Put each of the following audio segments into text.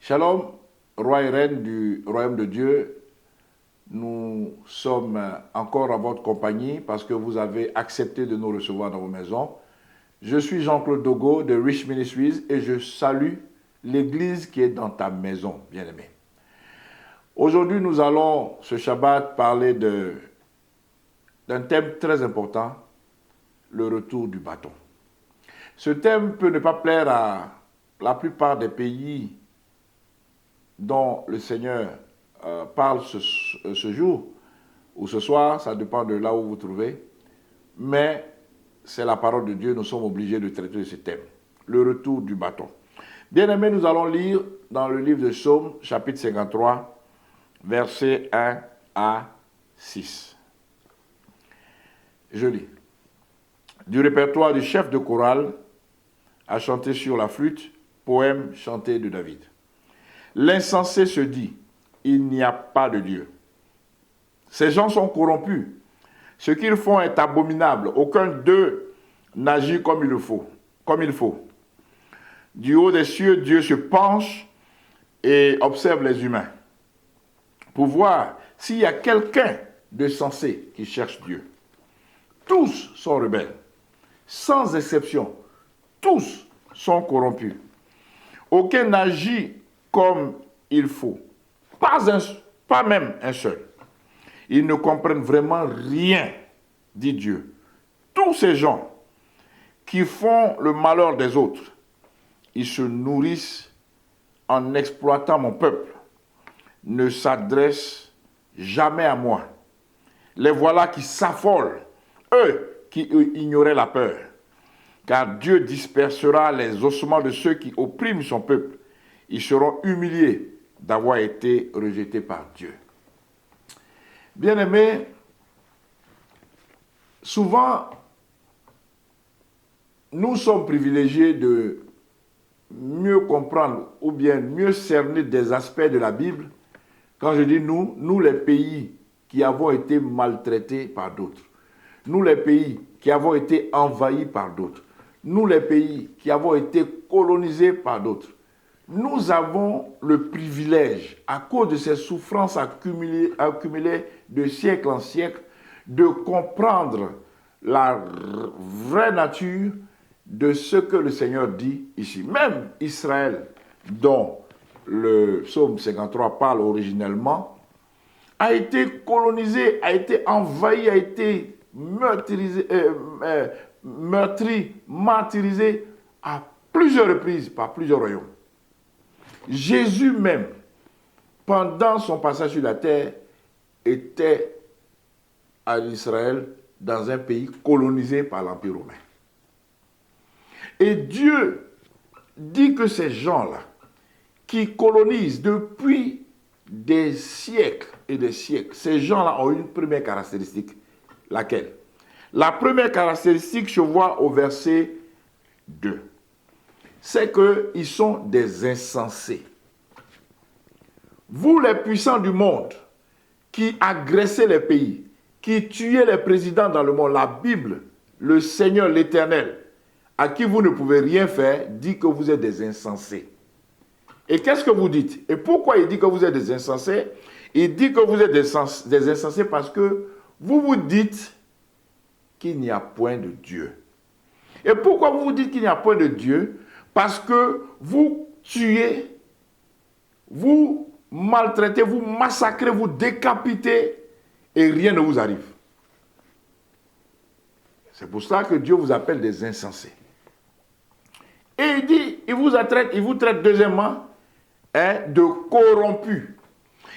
Shalom, roi et reine du royaume de Dieu, nous sommes encore à votre compagnie parce que vous avez accepté de nous recevoir dans vos maisons. Je suis Jean-Claude Dogo de Rich Ministries et je salue l'église qui est dans ta maison, bien-aimé. Aujourd'hui, nous allons, ce Shabbat, parler d'un thème très important, le retour du bâton. Ce thème peut ne pas plaire à la plupart des pays dont le Seigneur parle ce jour ou ce soir, ça dépend de là où vous vous trouvez, mais c'est la parole de Dieu, nous sommes obligés de traiter de ce thème, le retour du bâton. Bien-aimés, nous allons lire dans le livre de Psaume, chapitre 53, versets 1 à 6. Je lis. Du répertoire du chef de chorale à chanter sur la flûte, poème chanté de David. L'insensé se dit, il n'y a pas de Dieu. Ces gens sont corrompus. Ce qu'ils font est abominable. Aucun d'eux n'agit comme il faut. Du haut des cieux, Dieu se penche et observe les humains pour voir s'il y a quelqu'un de sensé qui cherche Dieu. Tous sont rebelles, sans exception. Tous sont corrompus. Aucun n'agit comme il faut. Pas même un seul. Ils ne comprennent vraiment rien, dit Dieu. Tous ces gens qui font le malheur des autres, ils se nourrissent en exploitant mon peuple, ne s'adressent jamais à moi. Les voilà qui s'affolent, eux qui ignoraient la peur. Car Dieu dispersera les ossements de ceux qui oppriment son peuple. Ils seront humiliés d'avoir été rejetés par Dieu. Bien-aimés, souvent, nous sommes privilégiés de mieux comprendre ou bien mieux cerner des aspects de la Bible. Quand je dis nous les pays qui avons été maltraités par d'autres. Nous les pays qui avons été envahis par d'autres. Nous les pays qui avons été colonisés par d'autres. Nous avons le privilège, à cause de ces souffrances accumulées de siècle en siècle, de comprendre la vraie nature de ce que le Seigneur dit ici. Même Israël, dont le psaume 53 parle originellement, a été colonisé, a été envahi, a été martyrisé à plusieurs reprises par plusieurs royaumes. Jésus même, pendant son passage sur la terre, était en Israël, dans un pays colonisé par l'Empire romain. Et Dieu dit que ces gens-là, qui colonisent depuis des siècles et des siècles, ces gens-là ont une première caractéristique. Laquelle? La première caractéristique se voit au verset 2. C'est qu'ils sont des insensés. Vous les puissants du monde, qui agressez les pays, qui tuez les présidents dans le monde, la Bible, le Seigneur l'Éternel, à qui vous ne pouvez rien faire, dit que vous êtes des insensés. Et qu'est-ce que vous dites? Et pourquoi il dit que vous êtes des insensés? Il dit que vous êtes des insensés parce que vous vous dites qu'il n'y a point de Dieu. Et pourquoi vous vous dites qu'il n'y a point de Dieu? Parce que vous tuez, vous maltraitez, vous massacrez, vous décapitez et rien ne vous arrive. C'est pour ça que Dieu vous appelle des insensés. Et il dit, il vous traite deuxièmement de corrompus.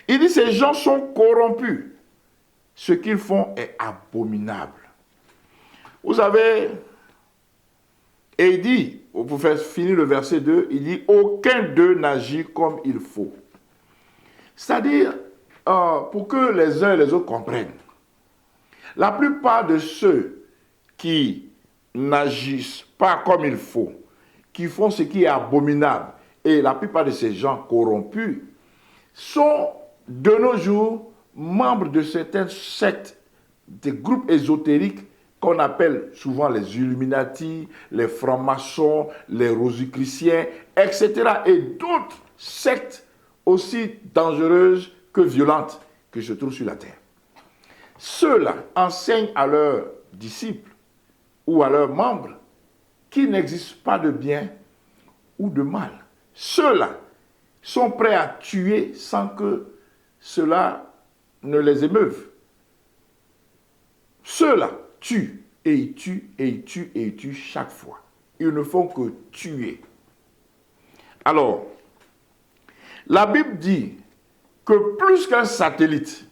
Il dit, ces gens sont corrompus. Ce qu'ils font est abominable. Vous savez, et il dit, pour faire finir le verset 2, il dit, aucun d'eux n'agit comme il faut. C'est-à-dire, pour que les uns et les autres comprennent, la plupart de ceux qui n'agissent pas comme il faut, qui font ce qui est abominable, et la plupart de ces gens corrompus, sont de nos jours membres de certaines sectes, des groupes ésotériques qu'on appelle souvent les Illuminati, les francs-maçons, les rosicruciens, etc. et d'autres secte aussi dangereuse que violente que se trouve sur la terre. Ceux-là enseignent à leurs disciples ou à leurs membres qu'il n'existe pas de bien ou de mal. Ceux-là sont prêts à tuer sans que cela ne les émeuve. Ceux-là tuent et ils tuent et ils tuent et ils tuent chaque fois. Ils ne font que tuer. Alors, la Bible dit que plus qu'un satellite,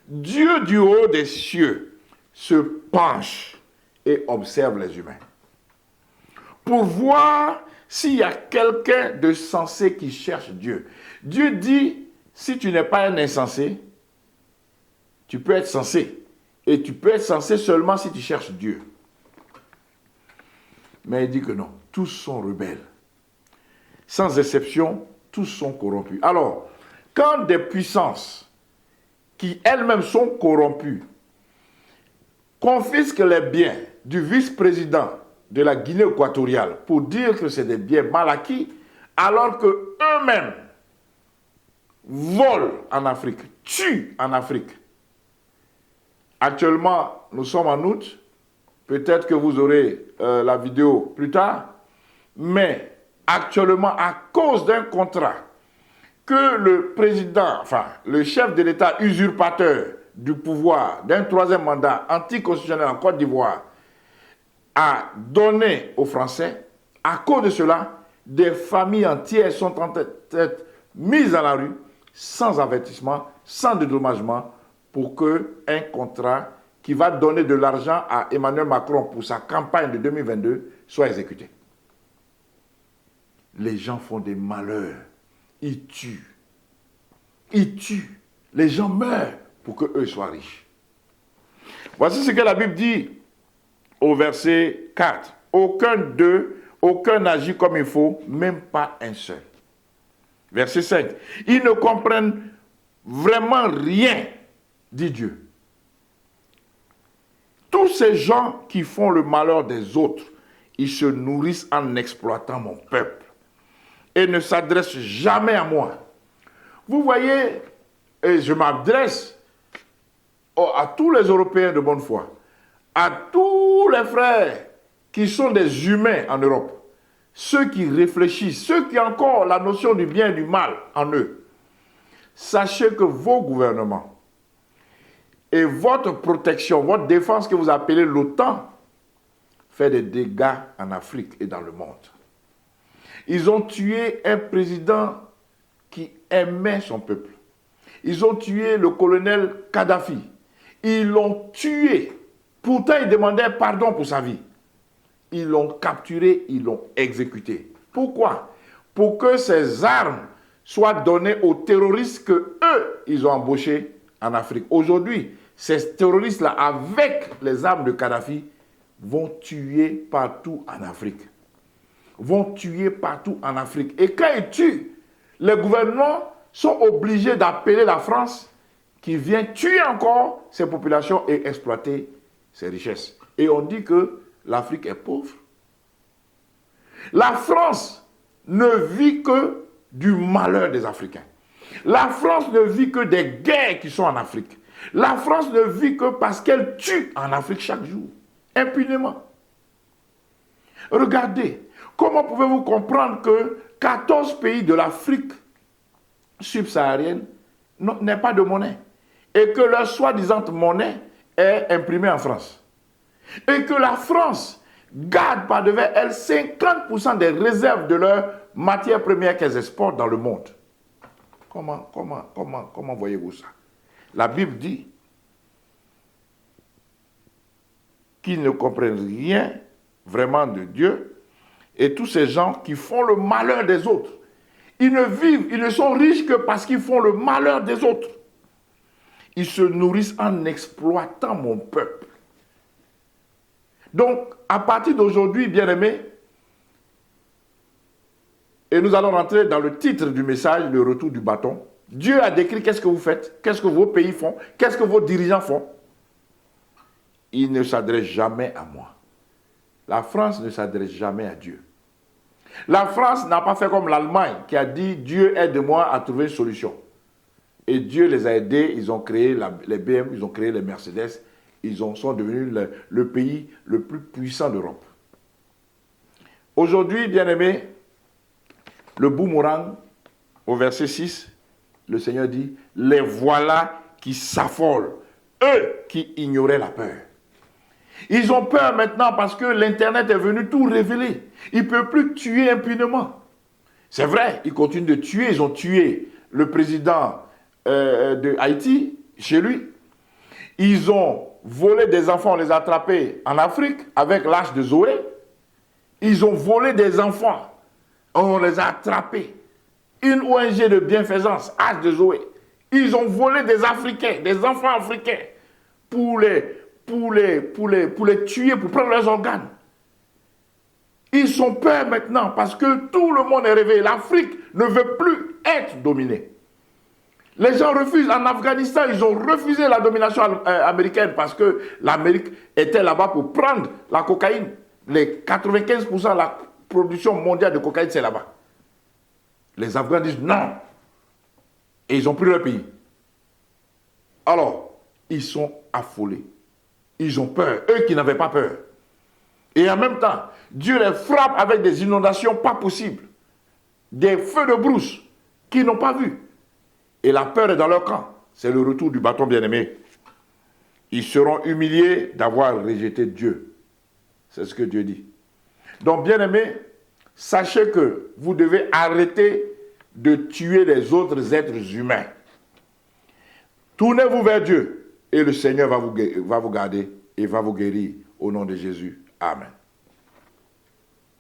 Dieu du haut des cieux se penche et observe les humains pour voir s'il y a quelqu'un de sensé qui cherche Dieu. Dieu dit, si tu n'es pas un insensé, tu peux être sensé. Et tu peux être sensé seulement si tu cherches Dieu. Mais il dit que non, tous sont rebelles. Sans exception, tous sont corrompus. Alors, quand des puissances qui elles-mêmes sont corrompues confisquent les biens du vice-président de la Guinée équatoriale pour dire que c'est des biens mal acquis, alors qu'eux-mêmes volent en Afrique, tuent en Afrique. Actuellement, nous sommes en août, peut-être que vous aurez la vidéo plus tard, mais actuellement, à cause d'un contrat que le président, enfin le chef de l'État usurpateur du pouvoir d'un troisième mandat anticonstitutionnel en Côte d'Ivoire a donné aux Français, à cause de cela, des familles entières sont en tête mises à la rue, sans avertissement, sans dédommagement, pour qu'un contrat qui va donner de l'argent à Emmanuel Macron pour sa campagne de 2022 soit exécuté. Les gens font des malheurs. Ils tuent. Ils tuent. Les gens meurent pour qu'eux soient riches. Voici ce que la Bible dit au verset 4. Aucun d'eux, aucun n'agit comme il faut, même pas un seul. Verset 5. Ils ne comprennent vraiment rien, dit Dieu. Tous ces gens qui font le malheur des autres, ils se nourrissent en exploitant mon peuple et ne s'adressent jamais à moi. Vous voyez, et je m'adresse à tous les Européens de bonne foi, à tous les frères qui sont des humains en Europe, ceux qui réfléchissent, ceux qui ont encore la notion du bien et du mal en eux. Sachez que vos gouvernements et votre protection, votre défense que vous appelez l'OTAN, fait des dégâts en Afrique et dans le monde. Ils ont tué un président qui aimait son peuple. Ils ont tué le colonel Kadhafi. Ils l'ont tué. Pourtant, il demandait pardon pour sa vie. Ils l'ont capturé, ils l'ont exécuté. Pourquoi? Pour que ces armes soient données aux terroristes que eux, ils ont embauchés en Afrique. Aujourd'hui, ces terroristes-là, avec les armes de Kadhafi, vont tuer partout en Afrique. Vont tuer partout en Afrique. Et quand ils tuent, les gouvernements sont obligés d'appeler la France qui vient tuer encore ces populations et exploiter ces richesses. Et on dit que l'Afrique est pauvre. La France ne vit que du malheur des Africains. La France ne vit que des guerres qui sont en Afrique. La France ne vit que parce qu'elle tue en Afrique chaque jour, impunément. Regardez, comment pouvez-vous comprendre que 14 pays de l'Afrique subsaharienne n'aient pas de monnaie et que leur soi-disant monnaie est imprimée en France et que la France garde par devers elle 50% des réserves de leurs matières premières qu'elles exportent dans le monde. Comment voyez-vous ça? La Bible dit qu'ils ne comprennent rien vraiment de Dieu et tous ces gens qui font le malheur des autres. Ils ne sont riches que parce qu'ils font le malheur des autres. Ils se nourrissent en exploitant mon peuple. Donc, à partir d'aujourd'hui, bien-aimés, et nous allons rentrer dans le titre du message, le retour du bâton. Dieu a décrit qu'est-ce que vous faites, qu'est-ce que vos pays font, qu'est-ce que vos dirigeants font. Ils ne s'adressent jamais à moi. La France ne s'adresse jamais à Dieu. La France n'a pas fait comme l'Allemagne qui a dit « Dieu aide-moi à trouver une solution ». Et Dieu les a aidés, ils ont créé les BM, ils ont créé les Mercedes, ils sont devenus le pays le plus puissant d'Europe. Aujourd'hui, bien-aimés, le boomerang, au verset 6, le Seigneur dit « Les voilà qui s'affolent, eux qui ignoraient la peur. » Ils ont peur maintenant parce que l'Internet est venu tout révéler. Ils ne peuvent plus tuer impunément. C'est vrai, ils continuent de tuer. Ils ont tué le président de Haïti, chez lui. Ils ont volé des enfants, on les a attrapés en Afrique avec l'âge de Zoé. Ils ont volé des enfants, on les a attrapés. Une ONG de bienfaisance, âge de Zoé. Ils ont volé des Africains, des enfants africains, pour les tuer, pour prendre leurs organes. Ils sont peur maintenant parce que tout le monde est réveillé. L'Afrique ne veut plus être dominée. Les gens refusent. En Afghanistan, ils ont refusé la domination américaine parce que l'Amérique était là-bas pour prendre la cocaïne. Les 95% de la production mondiale de cocaïne, c'est là-bas. Les Afghans disent non. Et ils ont pris leur pays. Alors, ils sont affolés. Ils ont peur, eux qui n'avaient pas peur. Et en même temps, Dieu les frappe avec des inondations pas possibles. Des feux de brousse qu'ils n'ont pas vus. Et la peur est dans leur camp. C'est le retour du bâton bien-aimé. Ils seront humiliés d'avoir rejeté Dieu. C'est ce que Dieu dit. Donc, bien-aimés, sachez que vous devez arrêter de tuer les autres êtres humains. Tournez-vous vers Dieu et le Seigneur va vous garder et va vous guérir au nom de Jésus. Amen.